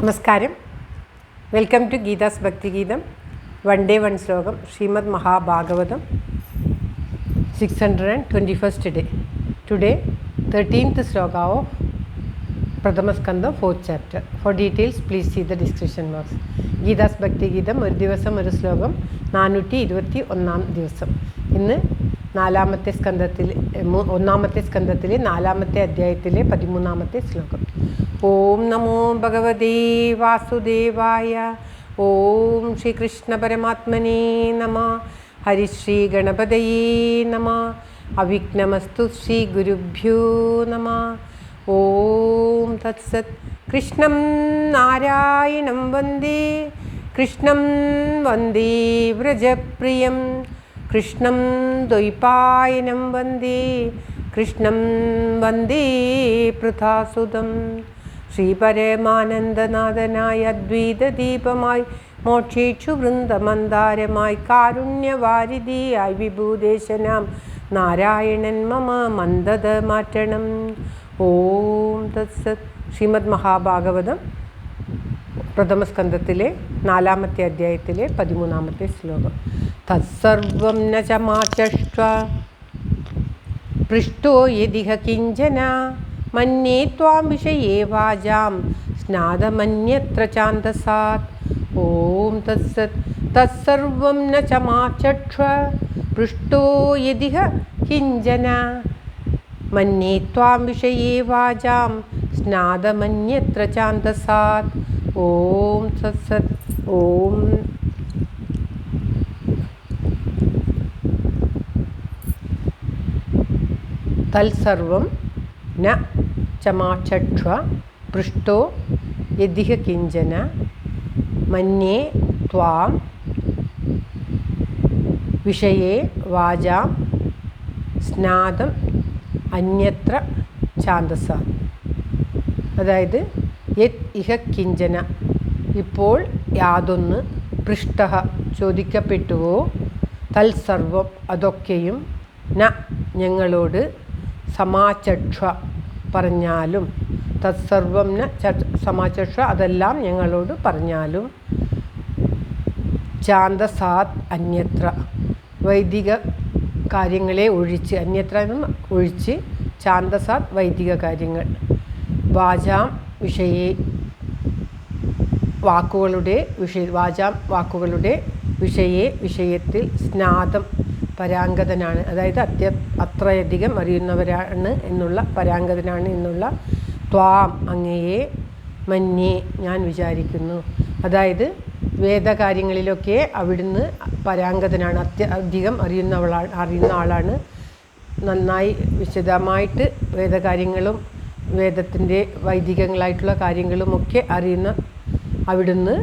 നമസ്കാരം. Welcome to Geetha's ഭക്തിഗീതം. One day one ശ്ലോകം. ശ്രീമദ് Mahabhagavatam 621st day. Today 13th sloka of Prathama Skandha 4th chapter. For details please see the description box. Geetha's Bhakthigeetham ഒരു ദിവസം ഒരു ശ്ലോകം 421 ദിവസം. ഇന്ന് നാലാമത്തെ സ്കന്ധത്തിലെ നാലാമത്തെ അധ്യായത്തിലെ 13ാമത്തെ ശ്ലോകം. ഓം നമോ ഭഗവതേ വാസുദേവായ. ഓം ശ്രീകൃഷ്ണ പരമാത്മനേ നമഃ. ഹരിശ്രീ ഗണപതയേ നമഃ. അവിഘ്നമസ്തു ശ്രീ ഗുരുഭ്യോ നമഃ. ഓം തത്സത്. കൃഷ്ണം നാരായണം വന്ദേ. കൃഷ്ണം വന്ദേ വ്രജപ്രിയം. കൃഷ്ണം ദ്വൈപായനം വന്ദേ. കൃഷ്ണം വന്ദേ പൃഥാസുതം. ശ്രീപരമാനന്ദനാഥനായ അദ്വൈതദീപമായി മോക്ഷേക്ഷു വൃന്ദമന്ദാരമായി കാരുണ്യവാരിധിയായി വിഭൂദേശനാം നാരായണൻ മമ മന്ദത മാറ്റണം. ഓം തത്സത്. ശ്രീമദ് മഹാഭാഗവതം പ്രഥമസ്കന്ധത്തിലെ നാലാമത്തെ അധ്യായത്തിലെ 13ാമത്തെ ശ്ലോകം. തത്സർവം ന ചമാചഷ്ട്വ പൃഷ്ടോ യദിഹ കിഞ്ചന മന്യേ ത്വാം വിഷയേ വാചാം സ്നാതമന്യത്ര ഛാന്ദസാത്. ഓം തത്സത്. തത്സർവം ന ചമാചക്ഷ്വ പൃഷ്ടോ യദിഹ കിഞ്ചന മന്യേ ത്വാം വിഷയേ വാചാം സ്നാതമന്യത്ര ഛാന്ദസാത്. ഓം തത്സത്. ഓം തൽസർവം ന ചമാചക്ഷ്വ പൃഷ്ടോ യദിഹ കിഞ്ചന മന്യേ ത്വാം വിഷയേ വാചാം സ്നാതം അന്യത്ര ഛാന്ദസ. അതായത് യത് ഇഹ കിഞ്ചന ഇപ്പോൾ യാതൊന്ന്, പൃഷ്ട ചോദിക്കപ്പെട്ടുവോ, തൽസർവം അതൊക്കെയും, ന ഞങ്ങളോട്, സമാചക്ഷ പറഞ്ഞാലും, തത്സർവം ന സമാചക്ഷ അതെല്ലാം ഞങ്ങളോട് പറഞ്ഞാലും, ഛാന്ദസാത് അന്യത്ര വൈദിക കാര്യങ്ങളെ ഒഴിച്ച്, അന്യത്ര എന്നും ഒഴിച്ച്, ഛാന്ദസാത് വൈദിക കാര്യങ്ങൾ, വാചാം വിഷയേ വാക്കുകളുടെ വിഷയേ വിഷയത്തിൽ, സ്നാതം പരാംഗതനാണ്, അതായത് അത്രയധികം അറിയുന്നവരാണ് എന്നുള്ള, പരാംഗതനാണ് എന്നുള്ള, ത്വാം അങ്ങയെ, മന്യേ ഞാൻ വിചാരിക്കുന്നു, അതായത് വേദകാര്യങ്ങളിലൊക്കെ അവിടുന്ന് പരാംഗതനാണ്, അധികം അറിയുന്ന ആളാണ്. നന്നായി വിശദമായിട്ട് വേദകാര്യങ്ങളും വേദത്തിൻ്റെ വൈദികങ്ങളായിട്ടുള്ള കാര്യങ്ങളുമൊക്കെ അറിയുന്ന അവിടുന്ന്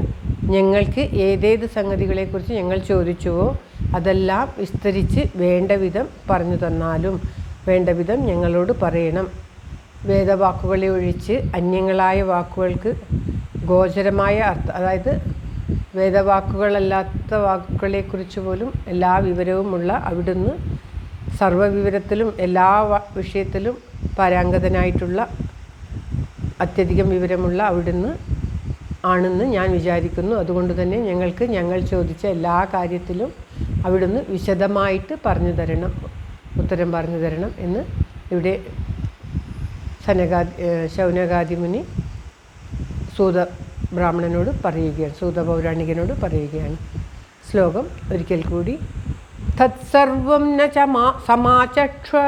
ഞങ്ങൾക്ക് ഏതേത് സംഗതികളെക്കുറിച്ച് ഞങ്ങൾ ചോദിച്ചുവോ അതെല്ലാം വിസ്തരിച്ച് വേണ്ട വിധം പറഞ്ഞു തന്നാലും, വേണ്ട വിധം ഞങ്ങളോട് പറയണം. വേദവാക്കുകളെ ഒഴിച്ച് അന്യങ്ങളായ വാക്കുകൾക്ക് ഗോചരമായ അർത്ഥം, അതായത് വേദവാക്കുകളല്ലാത്ത വാക്കുകളെക്കുറിച്ച് പോലും എല്ലാ വിവരവുമുള്ള അവിടുന്ന്, സർവ്വവിവരത്തിലും എല്ലാ വിഷയത്തിലും പരാംഗതനായിട്ടുള്ള, അത്യധികം വിവരമുള്ള അവിടുന്ന് ആണെന്ന് ഞാൻ വിചാരിക്കുന്നു. അതുകൊണ്ട് തന്നെ ഞങ്ങൾ ചോദിച്ച എല്ലാ കാര്യത്തിലും അവിടുന്ന് വിശദമായിട്ട് ഉത്തരം പറഞ്ഞു തരണം എന്ന് ഇവിടെ ശൗനകാദി മുനി സൂത ബ്രാഹ്മണനോട് പറയുകയാണ്, സൂത പൗരാണികനോട് പറയുകയാണ്. ശ്ലോകം ഒരിക്കൽ കൂടി. തത്സർവം ന സമാചക്ഷ്വ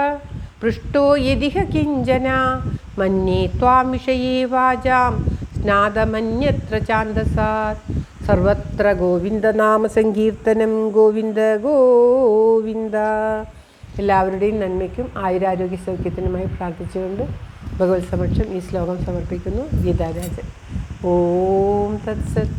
പൃഷ്ടോ യദിഹ കിഞ്ചന മന്യേ ത്വാം വിഷയേ വാചാം സ്നാതമന്യത്ര ഛാന്ദസാത്. സർവത്ര ഗോവിന്ദനാമ സങ്കീർത്തനം. ഗോവിന്ദ ഗോവിന്ദ. എല്ലാവരുടെയും നന്മയ്ക്കും ആയുരാരോഗ്യ സൗഖ്യത്തിനുമായി പ്രാർത്ഥിച്ചുകൊണ്ട് ഭഗവത് സമക്ഷം ഈ ശ്ലോകം സമർപ്പിക്കുന്നു. ഗീതാരാജൻ. ഓം തത്സത്.